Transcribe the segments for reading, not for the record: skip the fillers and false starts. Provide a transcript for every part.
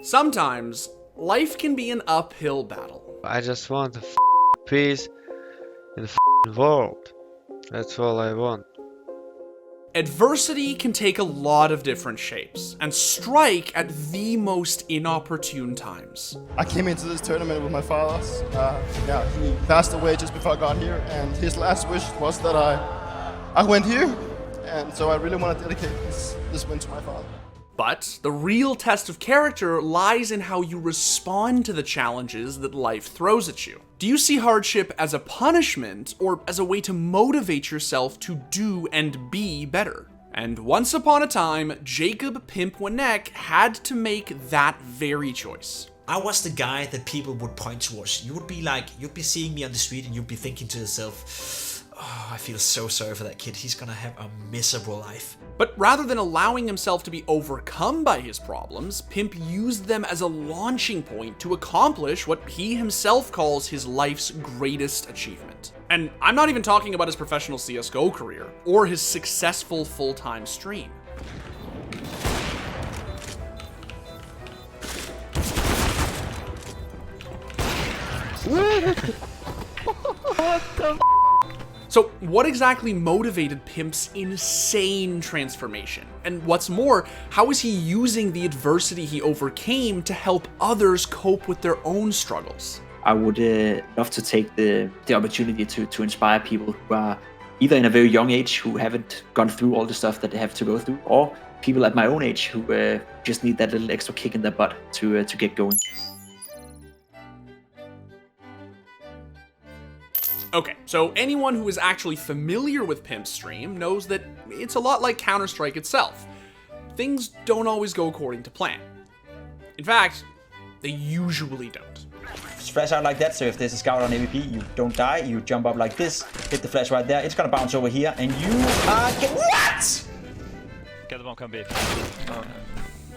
Sometimes, life can be an uphill battle. I just want a peace in the world. That's all I want. Adversity can take a lot of different shapes and strike at the most inopportune times. I came into this tournament with my father. He passed away just before I got here, and his last wish was that I went here, and so I really want to dedicate this win to my father. But the real test of character lies in how you respond to the challenges that life throws at you. Do you see hardship as a punishment or as a way to motivate yourself to do and be better? And once upon a time, Jacob Pimp Winnech had to make that very choice. I was the guy that people would point towards. You'd be seeing me on the street and you'd be thinking to yourself, oh, I feel so sorry for that kid. He's gonna have a miserable life. But rather than allowing himself to be overcome by his problems, Pimp used them as a launching point to accomplish what he himself calls his life's greatest achievement. And I'm not even talking about his professional CSGO career or his successful full-time stream. What the So what exactly motivated Pimp's insane transformation? And what's more, how is he using the adversity he overcame to help others cope with their own struggles? I would love to take the opportunity to inspire people who are either in a very young age who haven't gone through all the stuff that they have to go through, or people at my own age who just need that little extra kick in their butt to get going. Okay, so anyone who is actually familiar with Pimp's stream knows that it's a lot like Counter-Strike itself. Things don't always go according to plan. In fact, they usually don't. Flash out like that, so if there's a scout on AVP, you don't die, you jump up like this, hit the flash right there, it's gonna bounce over here, and you what? Get the bomb, come B.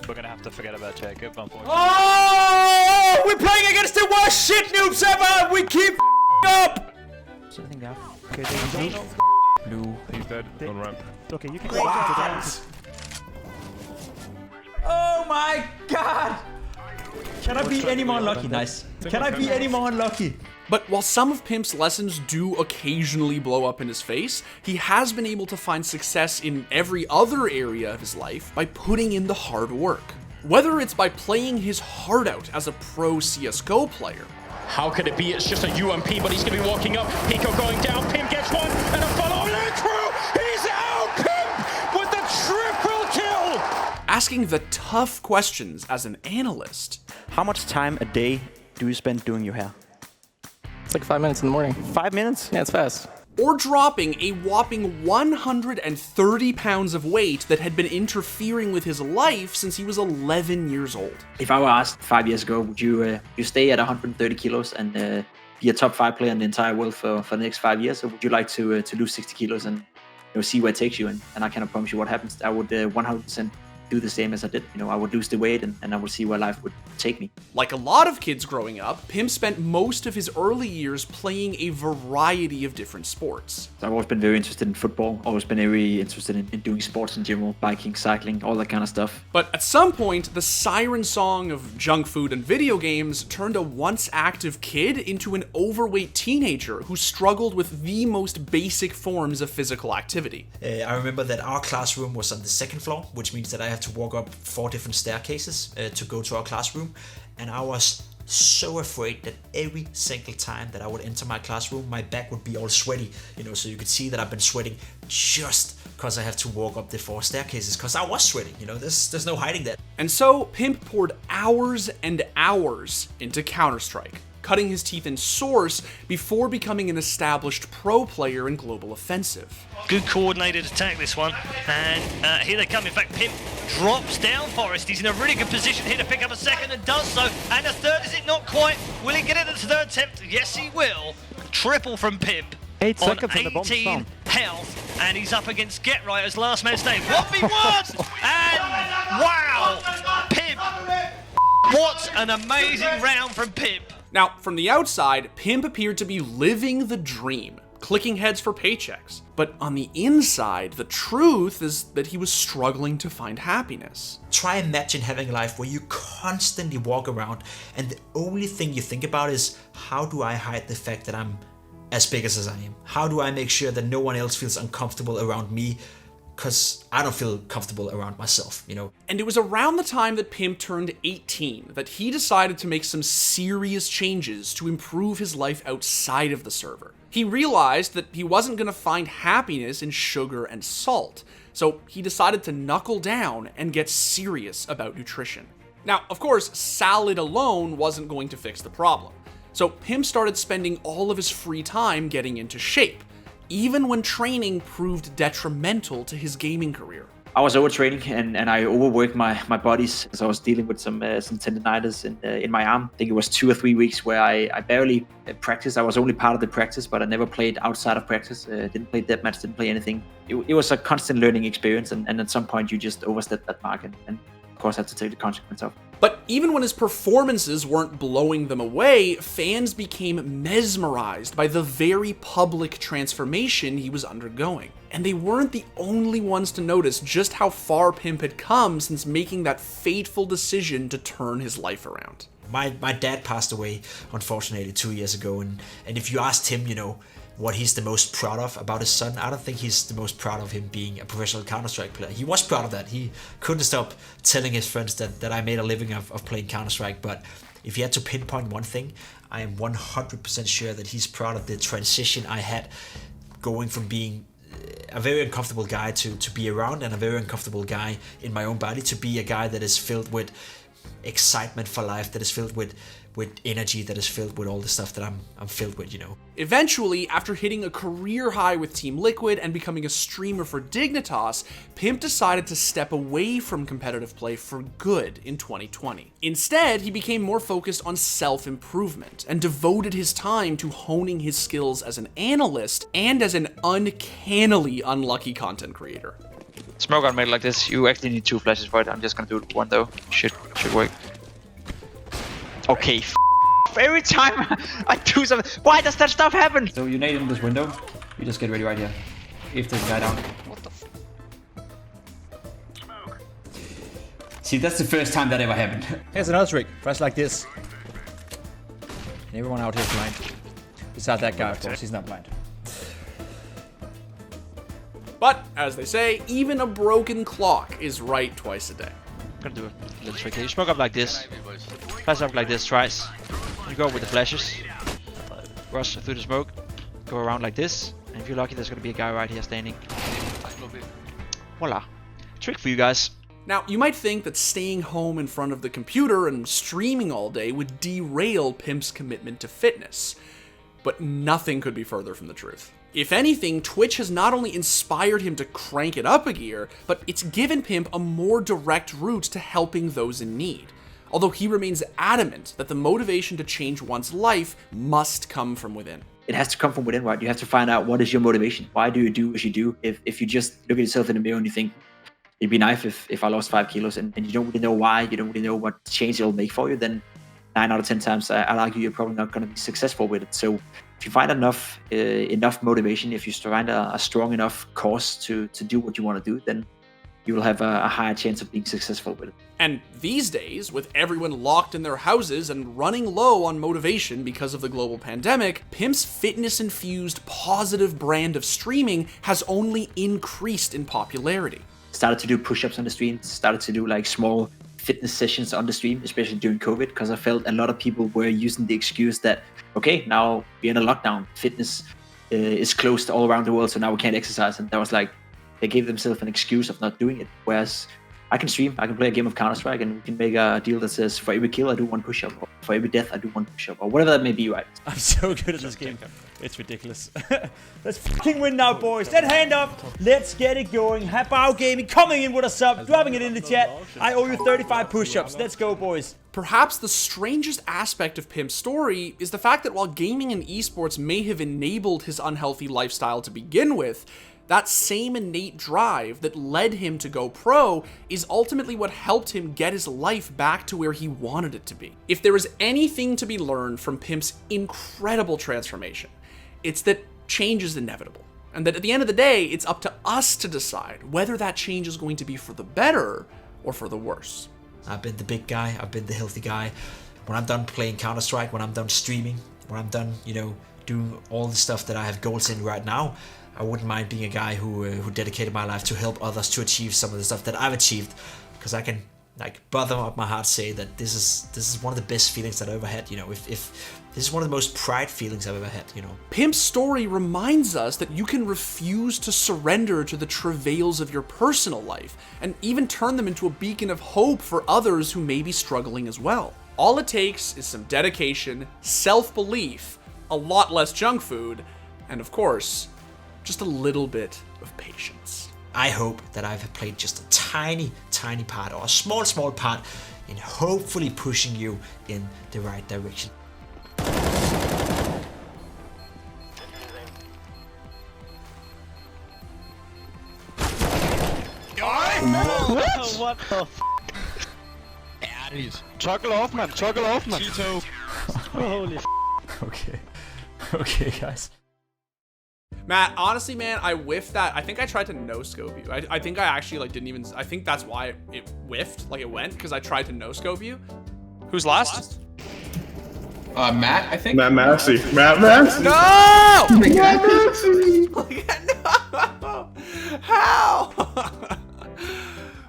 We're gonna have to forget about Jacob, unfortunately. Oh! We're playing against the worst shit noobs ever! We keep up! Something down. Okay, Blue. He's dead. On ramp. Okay, you can go Oh my god! Can I be any more unlucky? Nice. Can I be any more unlucky? But while some of Pimp's lessons do occasionally blow up in his face, he has been able to find success in every other area of his life by putting in the hard work. Whether it's by playing his heart out as a pro CSGO player. How could it be? It's just a UMP, but he's going to be walking up. Pico going down. Pimp gets one, and a follow through. He's out. Pimp with the triple kill. Asking the tough questions as an analyst. How much time a day do you spend doing your hair? It's like 5 minutes in the morning. 5 minutes? Yeah, it's fast. Or dropping a whopping 130 pounds of weight that had been interfering with his life since he was 11 years old. If I were asked 5 years ago, would you stay at 130 kilos and be a top 5 player in the entire world for the next 5 years, or would you like to lose 60 kilos and see where it takes you? And I cannot promise you what happens. I would 100% do the same as I did. I would lose the weight and I would see where life would take me. Like a lot of kids growing up, Pimp spent most of his early years playing a variety of different sports. I've always been very interested in football, always been very interested in doing sports in general, biking, cycling, all that kind of stuff. But at some point, the siren song of junk food and video games turned a once active kid into an overweight teenager who struggled with the most basic forms of physical activity. I remember that our classroom was on the second floor, which means that I had to walk up 4 different staircases to go to our classroom, and I was so afraid that every single time that I would enter my classroom, my back would be all sweaty, so you could see that I've been sweating just because I have to walk up the 4 staircases, because I was sweating, there's no hiding that. And so Pimp poured hours and hours into Counter-Strike, cutting his teeth in Source before becoming an established pro player in Global Offensive. Good coordinated attack, this one. And here they come. In fact, Pimp drops down Forest. He's in a really good position here to pick up a second and does so. And a third, is it not quite? Will he get it at the third attempt? Yes, he will. Triple from Pimp. 8 on seconds and the bomb's 18 down. health. And he's up against Get Right as last man standing. 1v1! And wow! Pimp! What an amazing round from Pimp. Now, from the outside, Pimp appeared to be living the dream, clicking heads for paychecks. But on the inside, the truth is that he was struggling to find happiness. Try imagine having a life where you constantly walk around and the only thing you think about is, how do I hide the fact that I'm as big as I am? How do I make sure that no one else feels uncomfortable around me? Because I don't feel comfortable around myself, you know? And it was around the time that Pimp turned 18 that he decided to make some serious changes to improve his life outside of the server. He realized that he wasn't going to find happiness in sugar and salt, so he decided to knuckle down and get serious about nutrition. Now, of course, salad alone wasn't going to fix the problem, so Pimp started spending all of his free time getting into shape, even when training proved detrimental to his gaming career. I was overtraining and I overworked my bodies, as I was dealing with some tendinitis in my arm. I think it was 2 or 3 weeks where I barely practiced. I was only part of the practice, but I never played outside of practice. Didn't play deathmatch, didn't play anything. It was a constant learning experience, and at some point you just overstepped that mark and of course had to take the consequence of. But even when his performances weren't blowing them away, fans became mesmerized by the very public transformation he was undergoing. And they weren't the only ones to notice just how far Pimp had come since making that fateful decision to turn his life around. My dad passed away, unfortunately, 2 years ago, and if you asked him, you know, what he's the most proud of about his son, I don't think he's the most proud of him being a professional Counter-Strike player. He was proud of that. He couldn't stop telling his friends that I made a living of playing Counter-Strike, but if you had to pinpoint one thing, I am 100% sure that he's proud of the transition I had going from being a very uncomfortable guy to be around and a very uncomfortable guy in my own body to be a guy that is filled with excitement for life, that is filled with energy, that is filled with all the stuff that I'm filled with, you know. Eventually, after hitting a career high with Team Liquid and becoming a streamer for Dignitas, Pimp decided to step away from competitive play for good in 2020. Instead, he became more focused on self-improvement and devoted his time to honing his skills as an analyst and as an uncannily unlucky content creator. Smoke on mid like this, you actually need 2 flashes for it. I'm just gonna do one though. Should work. Okay, every time I do something, why does that stuff happen? So you nade in this window, you just get ready right here. If there's a guy down. What the See, that's the first time that ever happened. Here's another trick. Press like this. And everyone out here is blind. Besides that guy, of course, he's not blind. But, as they say, even a broken clock is right twice a day. I'm gonna do a little trick here. You smoke up like this, flash up like this twice. You go with the flashes, rush through the smoke, go around like this, and if you're lucky, there's gonna be a guy right here standing. Voila. Trick for you guys. Now, you might think that staying home in front of the computer and streaming all day would derail Pimp's commitment to fitness, but nothing could be further from the truth. If anything, Twitch has not only inspired him to crank it up a gear, but it's given Pimp a more direct route to helping those in need. Although he remains adamant that the motivation to change one's life must come from within. It has to come from within, right? You have to find out what is your motivation. Why do you do what you do? If you just look at yourself in the mirror and you think, it'd be nice if I lost 5 kilos and you don't really know why, you don't really know what change it'll make for you, then 9 out of 10 times I'd argue you're probably not going to be successful with it. So if you find enough motivation, if you find a strong enough cause to do what you want to do, then you will have a higher chance of being successful with it. And these days, with everyone locked in their houses and running low on motivation because of the global pandemic, Pimp's fitness-infused positive brand of streaming has only increased in popularity. Started to do push-ups on the stream, started to do like small fitness sessions on the stream, especially during COVID, because I felt a lot of people were using the excuse that, okay, now we're in a lockdown, fitness is closed all around the world, so now we can't exercise. And that was like, they gave themselves an excuse of not doing it. Whereas I can stream, I can play a game of Counter-Strike, and we can make a deal that says for every kill I do 1 push-up, or for every death I do 1 push-up, or whatever that may be, right? I'm so good at this game. It's ridiculous. Let's fucking win now, boys. That hand up. Let's get it going. Habao Gaming coming in with a sub, dropping it in the chat. I owe you 35 push-ups. Let's go, boys. Perhaps the strangest aspect of Pimp's story is the fact that while gaming and esports may have enabled his unhealthy lifestyle to begin with, that same innate drive that led him to go pro is ultimately what helped him get his life back to where he wanted it to be. If there is anything to be learned from Pimp's incredible transformation, it's that change is inevitable, and that at the end of the day, it's up to us to decide whether that change is going to be for the better or for the worse. I've been the big guy, I've been the healthy guy. When I'm done playing Counter-Strike, when I'm done streaming, when I'm done, you know, doing all the stuff that I have goals in right now, I wouldn't mind being a guy who dedicated my life to help others to achieve some of the stuff that I've achieved, because I can, like, bottom up my heart say that this is one of the best feelings that I've ever had. You know, if this is one of the most pride feelings I've ever had, you know. Pimp's story reminds us that you can refuse to surrender to the travails of your personal life, and even turn them into a beacon of hope for others who may be struggling as well. All it takes is some dedication, self-belief, a lot less junk food, and of course, just a little bit of patience. I hope that I've played just a tiny, tiny part, or a small, small part, in hopefully pushing you in the right direction. What the f***? Toggle off, man. Toggle off, man. Holy f***. Okay. Okay, guys. Matt, honestly, man, I whiffed that. I think I tried to no-scope you. I think I actually, like, didn't even... I think that's why it whiffed, like it went, because I tried to no-scope you. Who's last? Matt, I think. Matt Massey. Matt Massey. No! Matt Massey. No! How?